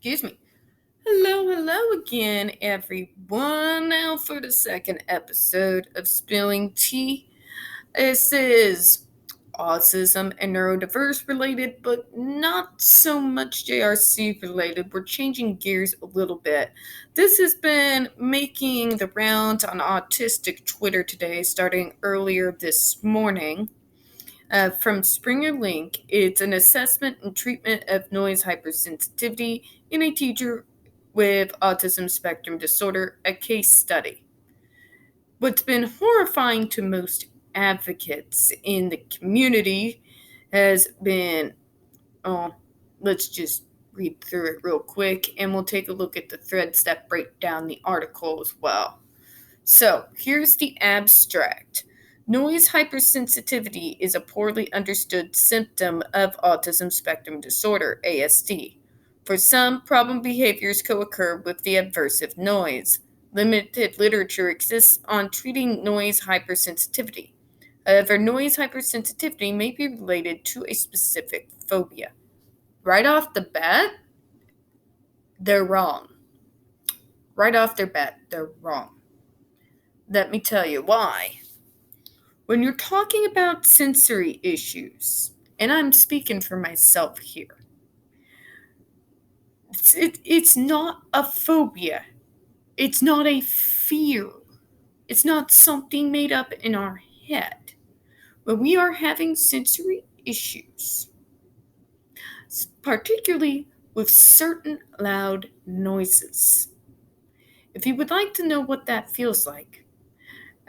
Excuse me. Hello again, everyone. Now for the second episode of Spilling Tea. This is autism and neurodiverse related, but not so much JRC related. We're changing gears a little bit. This has been making the rounds on Autistic Twitter today, starting earlier this morning. From Springer Link, it's an assessment and treatment of noise hypersensitivity in a teacher with autism spectrum disorder, a case study. What's been horrifying to most advocates in the community has been, oh, let's just read through it real quick and we'll take a look at the threads that break down the article as well. So, here's the abstract. Noise hypersensitivity is a poorly understood symptom of autism spectrum disorder, ASD. For some, problem behaviors co occur with the aversive noise. Limited literature exists on treating noise hypersensitivity. However, noise hypersensitivity may be related to a specific phobia. Right off the bat, they're wrong. Right off their bat, they're wrong. Let me tell you why. When you're talking about sensory issues, and I'm speaking for myself here, it's not a phobia. It's not a fear. It's not something made up in our head. When we are having sensory issues, particularly with certain loud noises, if you would like to know what that feels like,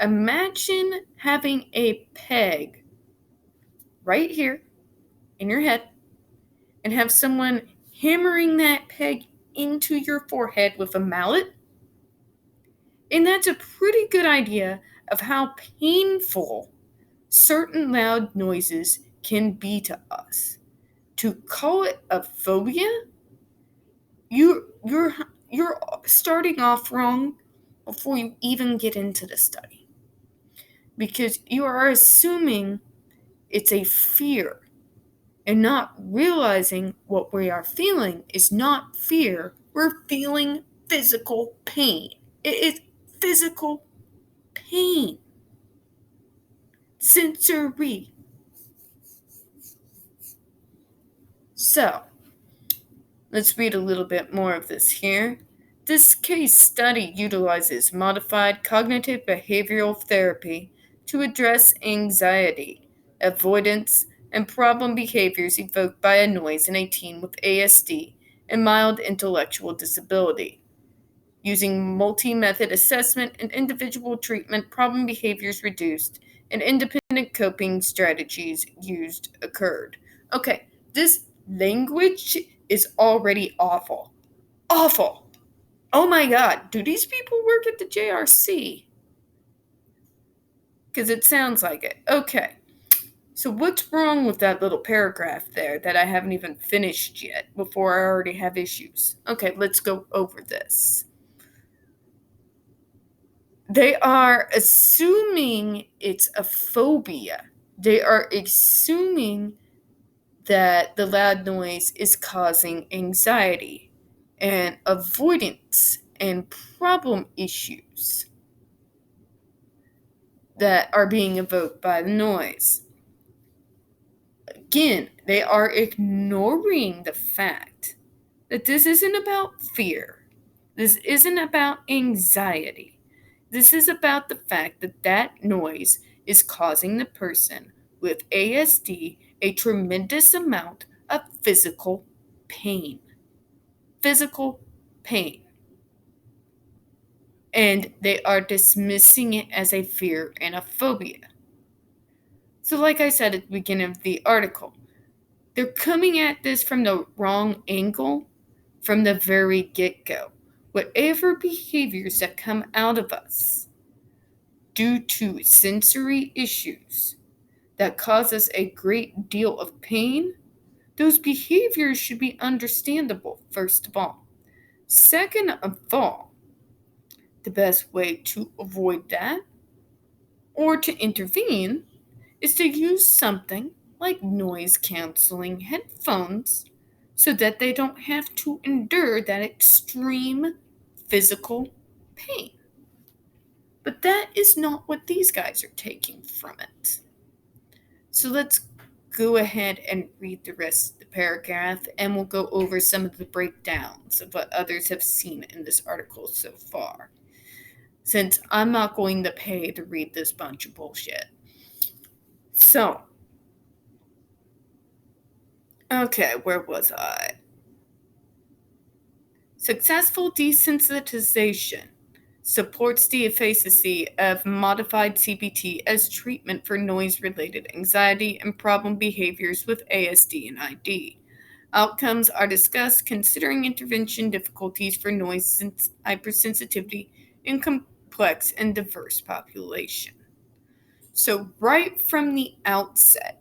imagine having a peg right here in your head and have someone hammering that peg into your forehead with a mallet. And that's a pretty good idea of how painful certain loud noises can be to us. To call it a phobia, you're starting off wrong before you even get into the study. Because you are assuming it's a fear and not realizing what we are feeling is not fear. We're feeling physical pain. It is physical pain. Sensory. So, let's read a little bit more of this here. This case study utilizes modified cognitive behavioral therapy to address anxiety, avoidance, and problem behaviors evoked by a noise in a teen with ASD and mild intellectual disability. Using multi-method assessment and individual treatment, problem behaviors reduced, and independent coping strategies used occurred. Okay, this language is already awful. Awful. Oh my god, do these people work at the JRC? Because it sounds like it. Okay. So what's wrong with that little paragraph there that I haven't even finished yet before I already have issues? Okay, let's go over this. They are assuming it's a phobia. They are assuming that the loud noise is causing anxiety and avoidance and problem issues that are being evoked by the noise. Again, they are ignoring the fact that this isn't about fear. This isn't about anxiety. This is about the fact that that noise is causing the person with ASD a tremendous amount of physical pain. Physical pain. And they are dismissing it as a fear and a phobia. So, like I said at the beginning of the article, they're coming at this from the wrong angle from the very get-go. Whatever behaviors that come out of us due to sensory issues that cause us a great deal of pain, those behaviors should be understandable, first of all. Second of all, the best way to avoid that or to intervene is to use something like noise canceling headphones so that they don't have to endure that extreme physical pain. But that is not what these guys are taking from it. So let's go ahead and read the rest of the paragraph, and we'll go over some of the breakdowns of what others have seen in this article so far, since I'm not going to pay to read this bunch of bullshit. So, okay, where was I? Successful desensitization supports the efficacy of modified CBT as treatment for noise-related anxiety and problem behaviors with ASD and ID. Outcomes are discussed considering intervention difficulties for noise hypersensitivity in complex and diverse population. So right from the outset,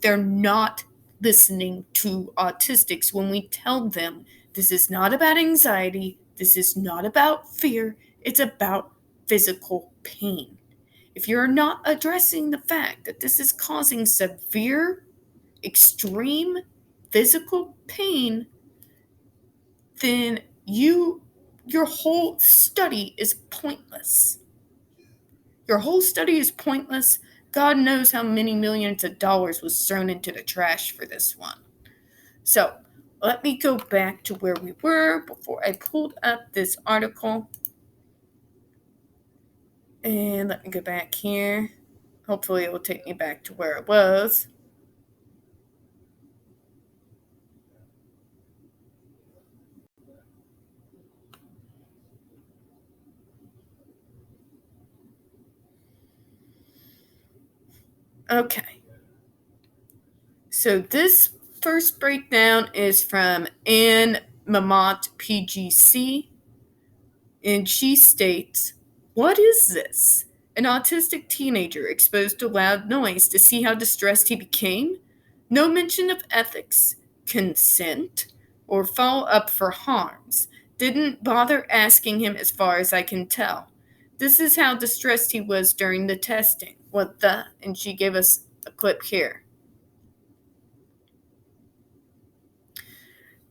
they're not listening to autistics when we tell them this is not about anxiety, this is not about fear, it's about physical pain. If you're not addressing the fact that this is causing severe, extreme physical pain, then your whole study is pointless. Your whole study is pointless. God knows how many millions of dollars was thrown into the trash for this one. So, let me go back to where we were before I pulled up this article. And let me go back here. Hopefully it will take me back to where it was. Okay. So this first breakdown is from Anne Mamott, PGC, and she states, "What is this? An autistic teenager exposed to loud noise to see how distressed he became? No mention of ethics, consent, or follow up for harms. Didn't bother asking him as far as I can tell. This is how distressed he was during the testing. What the?" And she gave us a clip here.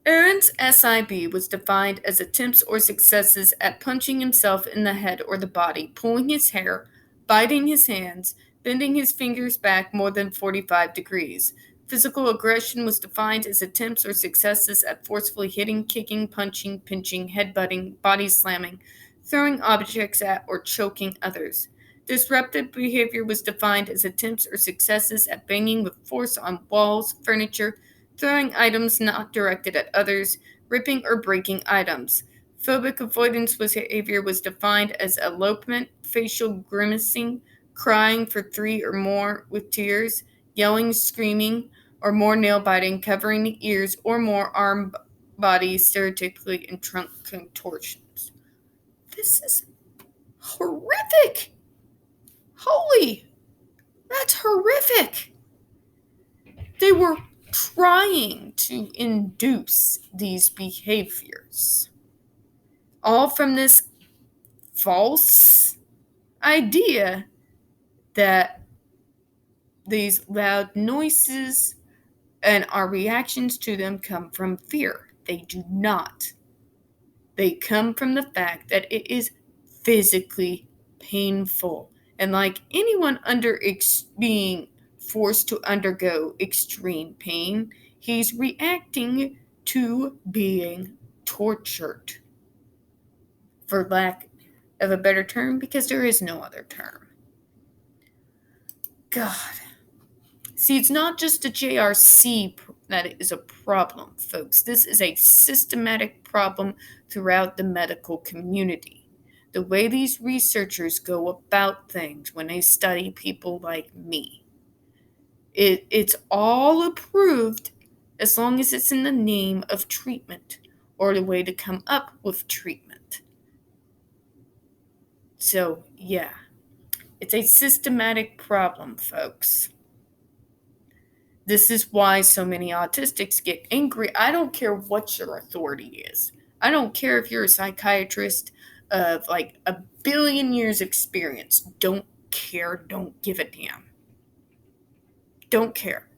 Aaron's SIB was defined as attempts or successes at punching himself in the head or the body, pulling his hair, biting his hands, bending his fingers back more than 45 degrees. Physical aggression was defined as attempts or successes at forcefully hitting, kicking, punching, pinching, headbutting, body slamming, throwing objects at, or choking others. Disruptive behavior was defined as attempts or successes at banging with force on walls, furniture, throwing items not directed at others, ripping or breaking items. Phobic avoidance behavior was defined as elopement, facial grimacing, crying for 3 or more with tears, yelling, screaming, or more nail biting, covering the ears, or more arm, body, stereotypically, and trunk contortions. This is horrific! Holy! That's horrific! They were trying to induce these behaviors, all from this false idea that these loud noises and our reactions to them come from fear. They do not. They come from the fact that it is physically painful. And like anyone being forced to undergo extreme pain, he's reacting to being tortured, for lack of a better term, because there is no other term. God. See, it's not just a JRC that is a problem, folks. This is a systematic problem throughout the medical community. The way these researchers go about things when they study people like me. It's all approved as long as it's in the name of treatment or the way to come up with treatment. So, yeah, it's a systematic problem, folks. This is why so many autistics get angry. I don't care what your authority is. I don't care if you're a psychiatrist of like a billion years experience. Don't care. Don't give a damn. Don't care.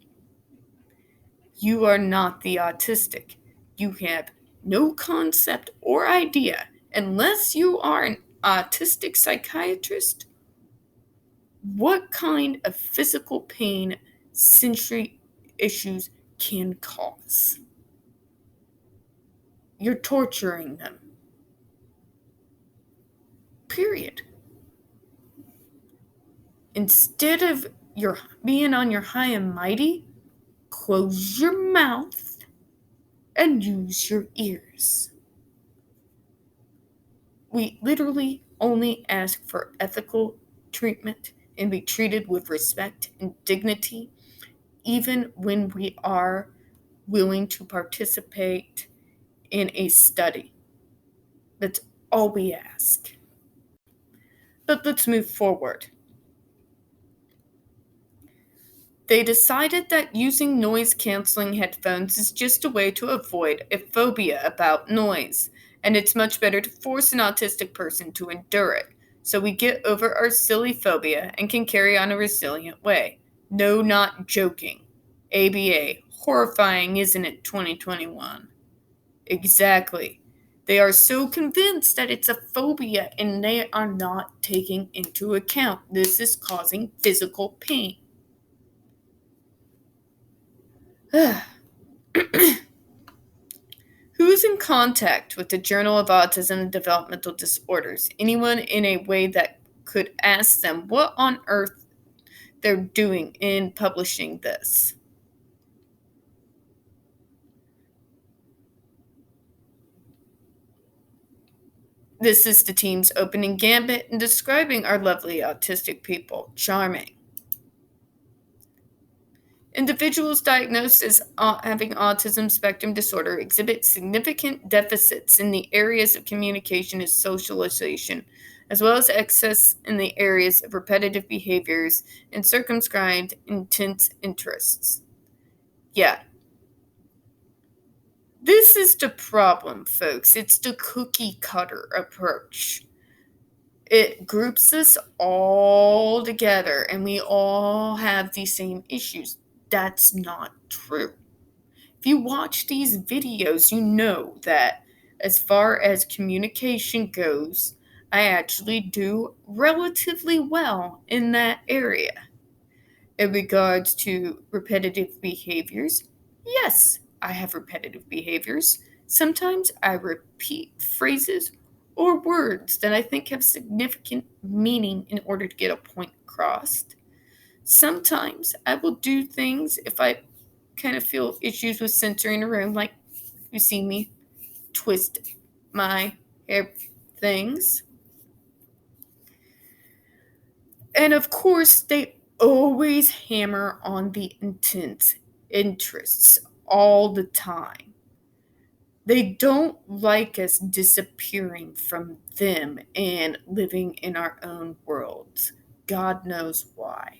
You are not the autistic. You have no concept or idea, unless you are an autistic psychiatrist, what kind of physical pain sensory issues can cause. You're torturing them. Period. Instead of your being on your high and mighty, close your mouth and use your ears. We literally only ask for ethical treatment and be treated with respect and dignity, even when we are willing to participate in a study. That's all we ask. But let's move forward. They decided that using noise canceling headphones is just a way to avoid a phobia about noise, and it's much better to force an autistic person to endure it, so we get over our silly phobia and can carry on a resilient way. No, not joking. ABA. Horrifying, isn't it, 2021? Exactly. They are so convinced that it's a phobia and they are not taking into account this is causing physical pain. Who's in contact with the Journal of Autism and Developmental Disorders? Anyone in a way that could ask them what on earth they're doing in publishing this? This is the team's opening gambit in describing our lovely autistic people. Charming. Individuals diagnosed as having autism spectrum disorder exhibit significant deficits in the areas of communication and socialization, as well as excess in the areas of repetitive behaviors and circumscribed intense interests. Yeah. This is the problem, folks. It's the cookie cutter approach. It groups us all together and we all have the same issues. That's not true. If you watch these videos, you know that as far as communication goes, I actually do relatively well in that area. In regards to repetitive behaviors, yes, I have repetitive behaviors. Sometimes I repeat phrases or words that I think have significant meaning in order to get a point across. Sometimes I will do things if I kind of feel issues with censoring a room, like you see me twist my hair things. And of course, they always hammer on the intense interests all the time. They don't like us disappearing from them and living in our own worlds. God knows why.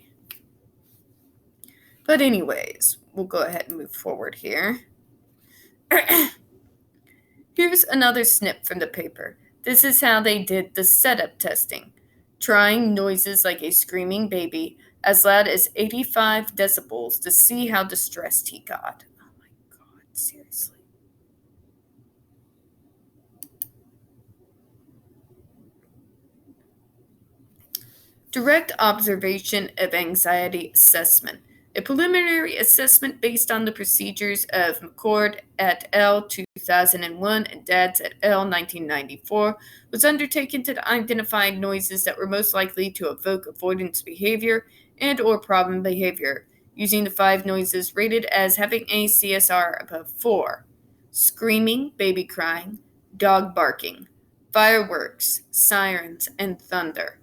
But anyways, we'll go ahead and move forward here. Here's another snip from the paper. This is how they did the setup testing. Trying noises like a screaming baby as loud as 85 decibels to see how distressed he got. Oh my god, seriously. Direct observation of anxiety assessment. A preliminary assessment based on the procedures of McCord et al. 2001 and Dads et al. 1994 was undertaken to identify noises that were most likely to evoke avoidance behavior and or problem behavior, using the 5 noises rated as having a CSR above 4. Screaming, baby crying, dog barking, fireworks, sirens, and thunder.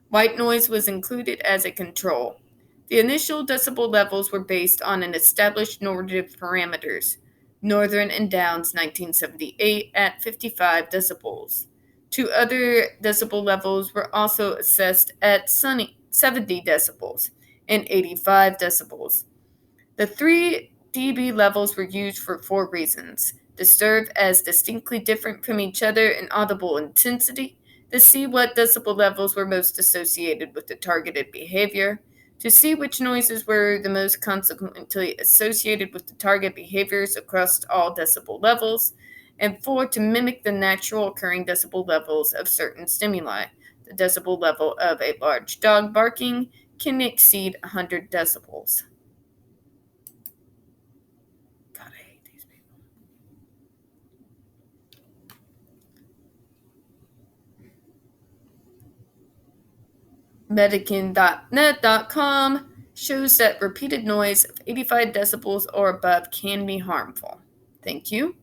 White noise was included as a control. The initial decibel levels were based on an established normative parameters, Northern and Downs 1978 at 55 decibels. 2 other decibel levels were also assessed at 70 decibels and 85 decibels. The 3 dB levels were used for 4 reasons: to serve as distinctly different from each other in audible intensity, to see what decibel levels were most associated with the targeted behavior, to see which noises were the most consequently associated with the target behaviors across all decibel levels, and 4, to mimic the natural occurring decibel levels of certain stimuli. The decibel level of a large dog barking can exceed 100 decibels. God, I hate these people. Medican.net.com shows that repeated noise of 85 decibels or above can be harmful. Thank you.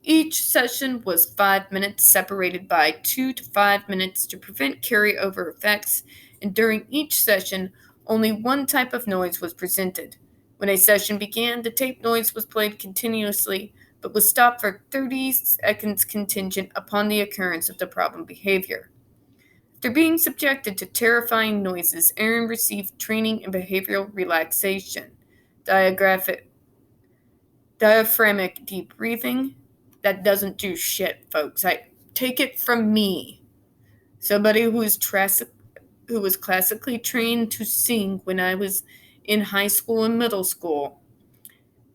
Each session was 5 minutes, separated by 2 to 5 minutes to prevent carryover effects, and during each session, only one type of noise was presented. When a session began, the tape noise was played continuously, but was stopped for 30 seconds contingent upon the occurrence of the problem behavior. After being subjected to terrifying noises, Aaron received training in behavioral relaxation, diaphragmatic deep breathing. That doesn't do shit, folks. I take it from me, somebody who was classically trained to sing when I was in high school and middle school.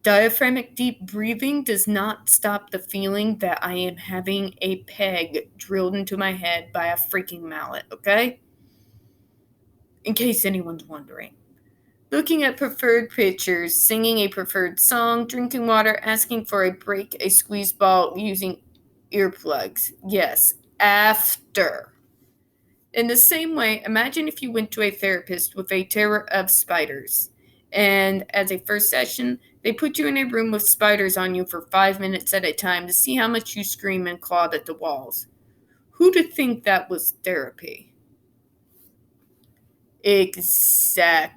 Diaphragmatic deep breathing does not stop the feeling that I am having a peg drilled into my head by a freaking mallet, okay? In case anyone's wondering. Looking at preferred pictures, singing a preferred song, drinking water, asking for a break, a squeeze ball, using earplugs. Yes, after. In the same way, imagine if you went to a therapist with a terror of spiders, and as a first session, they put you in a room with spiders on you for 5 minutes at a time to see how much you scream and clawed at the walls. Who'd think that was therapy? Exactly.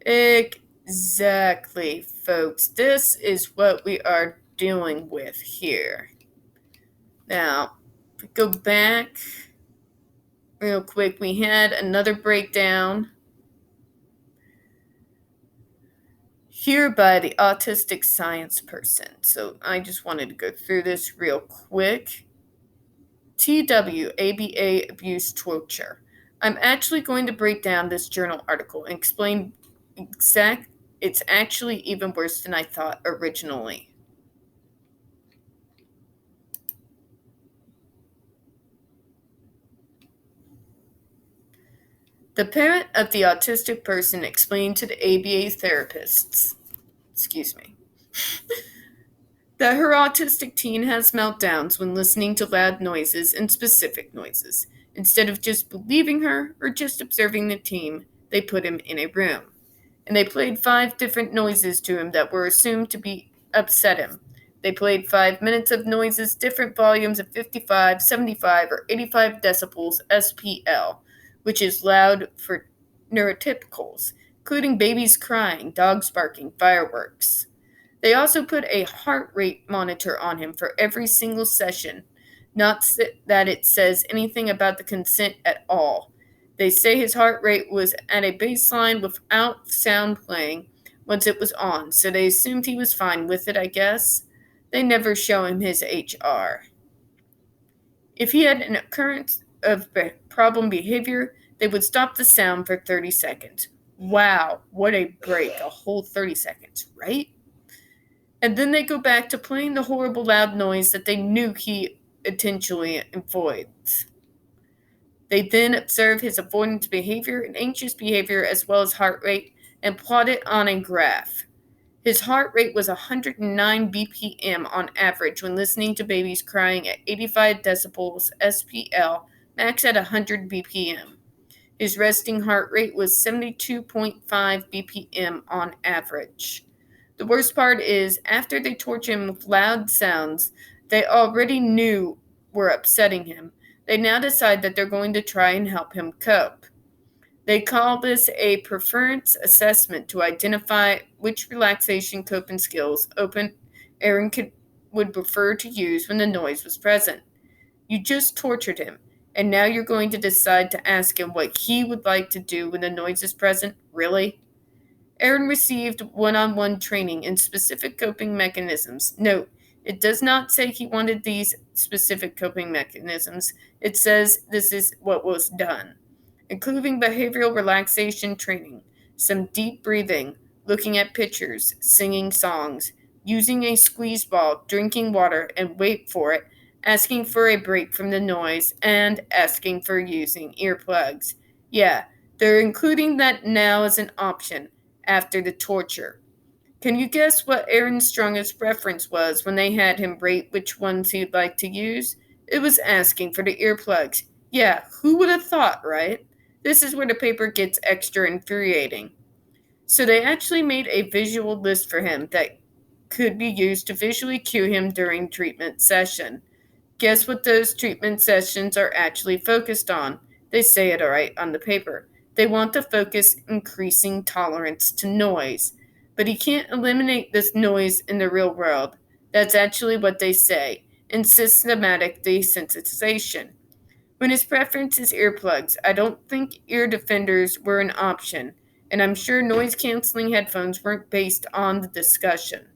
Exactly, folks. This is what we are dealing with here. Now, if we go back real quick, we had another breakdown here by the autistic science person. So I just wanted to go through this real quick. TW, abuse, torture. I'm actually going to break down this journal article and explain it's actually even worse than I thought originally. The parent of the autistic person explained to the ABA therapists, that her autistic teen has meltdowns when listening to loud noises and specific noises. Instead of just believing her or just observing the teen, they put him in a room. And they played 5 different noises to him that were assumed to be upset him. They played 5 minutes of noises, different volumes of 55, 75, or 85 decibels SPL, which is loud for neurotypicals, including babies crying, dogs barking, fireworks. They also put a heart rate monitor on him for every single session, not that it says anything about the consent at all. They say his heart rate was at a baseline without sound playing once it was on, so they assumed he was fine with it, I guess. They never show him his HR. If he had an occurrence of problem behavior, they would stop the sound for 30 seconds. Wow, what a break. A whole 30 seconds, right? And then they go back to playing the horrible loud noise that they knew he intentionally avoids. They then observe his avoidance behavior and anxious behavior as well as heart rate and plot it on a graph. His heart rate was 109 BPM on average when listening to babies crying at 85 decibels SPL, max at 100 BPM. His resting heart rate was 72.5 BPM on average. The worst part is, after they torture him with loud sounds they already knew were upsetting him, they now decide that they're going to try and help him cope. They call this a preference assessment to identify which relaxation coping skills Aaron would prefer to use when the noise was present. You just tortured him, and now you're going to decide to ask him what he would like to do when the noise is present? Really? Aaron received one-on-one training in specific coping mechanisms. Note, it does not say he wanted these specific coping mechanisms. It says this is what was done. including behavioral relaxation training, some deep breathing, looking at pictures, singing songs, using a squeeze ball, drinking water, and wait for it, asking for a break from the noise, and asking for using earplugs. Yeah, they're including that now as an option after the torture. Can you guess what Aaron's strongest preference was when they had him rate which ones he'd like to use? It was asking for the earplugs. Yeah, who would have thought, right? This is where the paper gets extra infuriating. So they actually made a visual list for him that could be used to visually cue him during treatment session. Guess what those treatment sessions are actually focused on? They say it right on the paper. They want to focus increasing tolerance to noise. But he can't eliminate this noise in the real world. That's actually what they say in systematic desensitization. When his preference is earplugs, I don't think ear defenders were an option, and I'm sure noise canceling headphones weren't based on the discussion.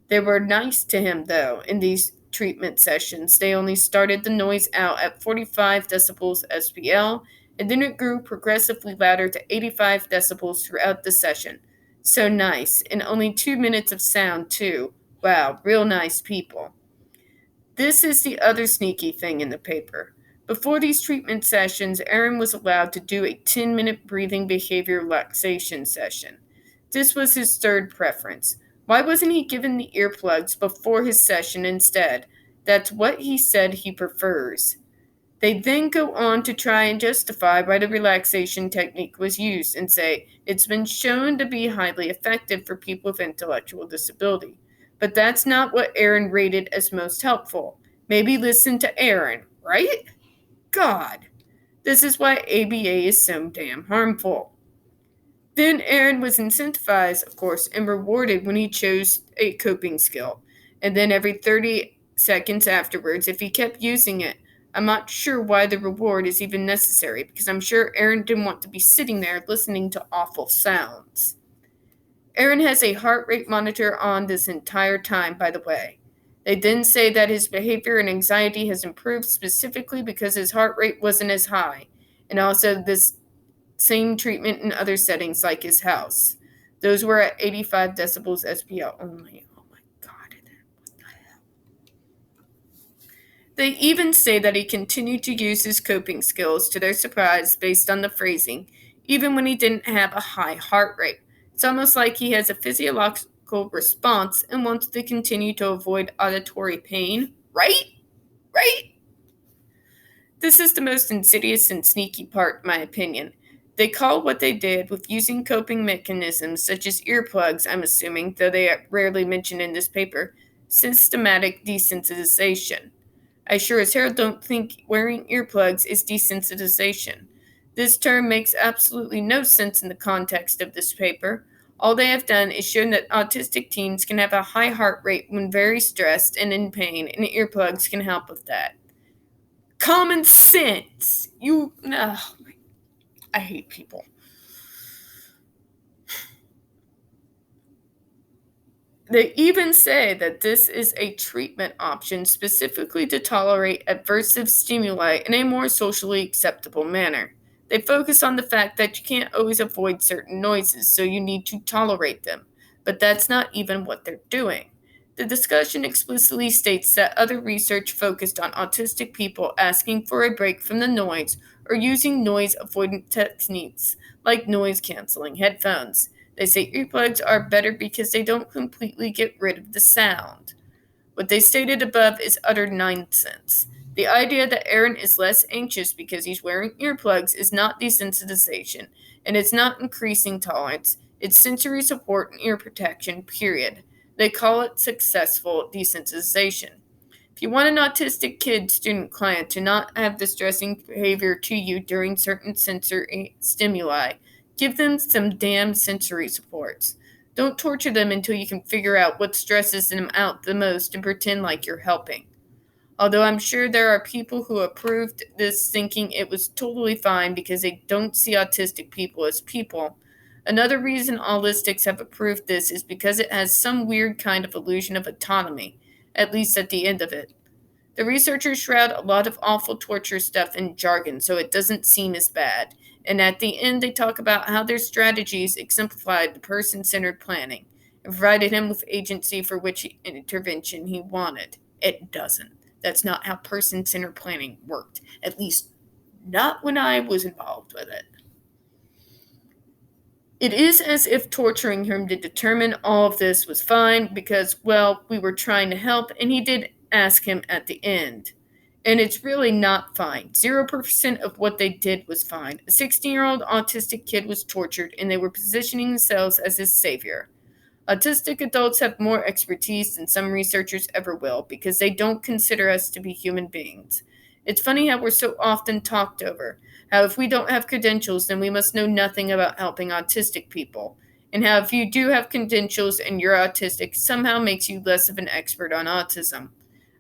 They were nice to him, though, in these treatment sessions. They only started the noise out at 45 decibels SPL, and then it grew progressively louder to 85 decibels throughout the session. So nice, and only 2 minutes of sound, too. Wow, real nice people. This is the other sneaky thing in the paper. Before these treatment sessions, Aaron was allowed to do a 10-minute breathing behavior relaxation session. This was his third preference. Why wasn't he given the earplugs before his session instead? That's what he said he prefers. They then go on to try and justify why the relaxation technique was used and say it's been shown to be highly effective for people with intellectual disability. But that's not what Aaron rated as most helpful. Maybe listen to Aaron, right? God, this is why ABA is so damn harmful. Then Aaron was incentivized, of course, and rewarded when he chose a coping skill. And then every 30 seconds afterwards, if he kept using it, I'm not sure why the reward is even necessary, because I'm sure Aaron didn't want to be sitting there listening to awful sounds. Aaron has a heart rate monitor on this entire time, by the way. They then say that his behavior and anxiety has improved specifically because his heart rate wasn't as high, and also this same treatment in other settings like his house. Those were at 85 decibels SPL only. Oh my god. What the hell? They even say that he continued to use his coping skills to their surprise based on the phrasing, even when he didn't have a high heart rate. It's almost like he has a physiological response and wants to continue to avoid auditory pain, right? Right? This is the most insidious and sneaky part, in my opinion. They call what they did with using coping mechanisms such as earplugs, I'm assuming, though they are rarely mentioned in this paper, systematic desensitization. I sure as hell don't think wearing earplugs is desensitization. This term makes absolutely no sense in the context of this paper. All they have done is shown that autistic teens can have a high heart rate when very stressed and in pain, and earplugs can help with that. Common sense! I hate people. They even say that this is a treatment option specifically to tolerate aversive stimuli in a more socially acceptable manner. They focus on the fact that you can't always avoid certain noises, so you need to tolerate them. But that's not even what they're doing. The discussion explicitly states that other research focused on autistic people asking for a break from the noise or using noise avoidance techniques like noise canceling headphones. They say earplugs are better because they don't completely get rid of the sound. What they stated above is utter nonsense. The idea that Aaron is less anxious because he's wearing earplugs is not desensitization, and it's not increasing tolerance. It's sensory support and ear protection, period. They call it successful desensitization. If you want an autistic kid student client to not have distressing behavior to you during certain sensory stimuli, give them some damn sensory supports. Don't torture them until you can figure out what stresses them out the most and pretend like you're helping. Although I'm sure there are people who approved this thinking it was totally fine because they don't see autistic people as people. Another reason Autistics have approved this is because it has some weird kind of illusion of autonomy, at least at the end of it. The researchers shroud a lot of awful torture stuff in jargon so it doesn't seem as bad. And at the end, they talk about how their strategies exemplified the person centered planning and provided him with agency for which intervention he wanted. It doesn't. That's not how person centered planning worked, at least not when I was involved with it. It is as if torturing him to determine all of this was fine because, well, we were trying to help, and he did ask him at the end. And it's really not fine. 0% of what they did was fine. A 16-year-old autistic kid was tortured, and they were positioning themselves as his savior. Autistic adults have more expertise than some researchers ever will because they don't consider us to be human beings. It's funny how we're so often talked over, how if we don't have credentials, then we must know nothing about helping autistic people, and how if you do have credentials and you're autistic, somehow makes you less of an expert on autism.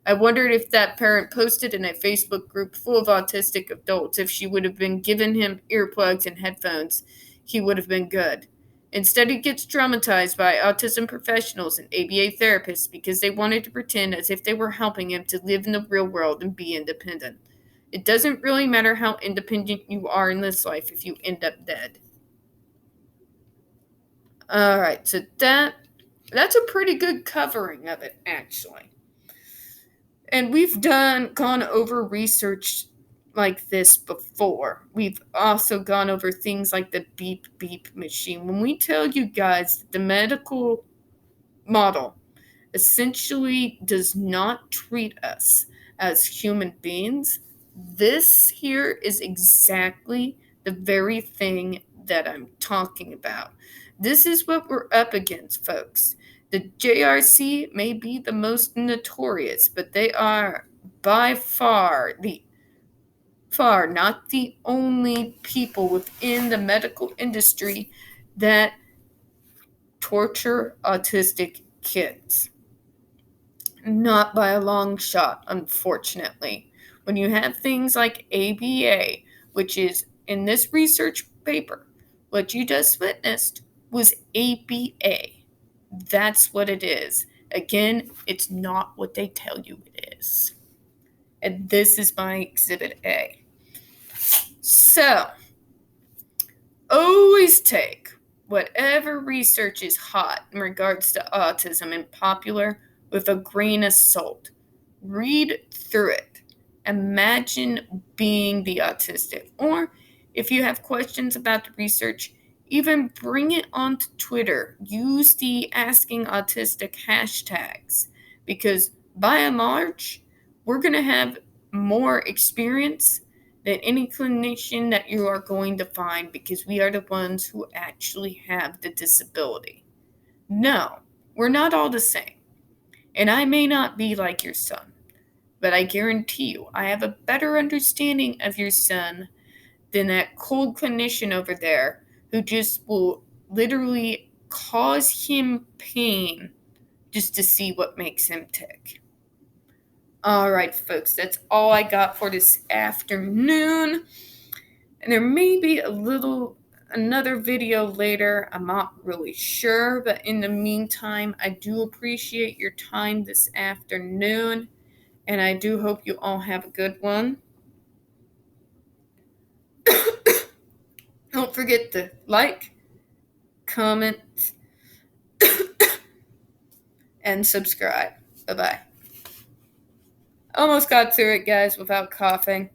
I wondered if that parent posted in a Facebook group full of autistic adults if she would have been given him earplugs and headphones, he would have been good. Instead, he gets traumatized by autism professionals and ABA therapists because they wanted to pretend as if they were helping him to live in the real world and be independent. It doesn't really matter how independent you are in this life if you end up dead. Alright, so that's a pretty good covering of it, actually. And we've gone over research like this before. We've also gone over things like the beep beep machine. When we tell you guys that the medical model essentially does not treat us as human beings, this here is exactly the very thing that I'm talking about. This is what we're up against, folks. The JRC may be the most notorious, but they are by far not the only people within the medical industry that torture autistic kids. Not by a long shot, unfortunately. When you have things like ABA, which is in this research paper, what you just witnessed was ABA. That's what it is. Again, it's not what they tell you it is. And this is my Exhibit A. So, always take whatever research is hot in regards to autism and popular with a grain of salt. Read through it. Imagine being the autistic. Or if you have questions about the research, even bring it onto Twitter. Use the Asking Autistic hashtags because by and large, we're going to have more experience than any clinician that you are going to find because we are the ones who actually have the disability. No, we're not all the same. And I may not be like your son, but I guarantee you I have a better understanding of your son than that cold clinician over there who just will literally cause him pain just to see what makes him tick. All right, folks, that's all I got for this afternoon. And there may be another video later. I'm not really sure, but in the meantime, I do appreciate your time this afternoon, and I do hope you all have a good one. Don't forget to like, comment, and subscribe. Bye-bye. Almost got through it, guys, without coughing.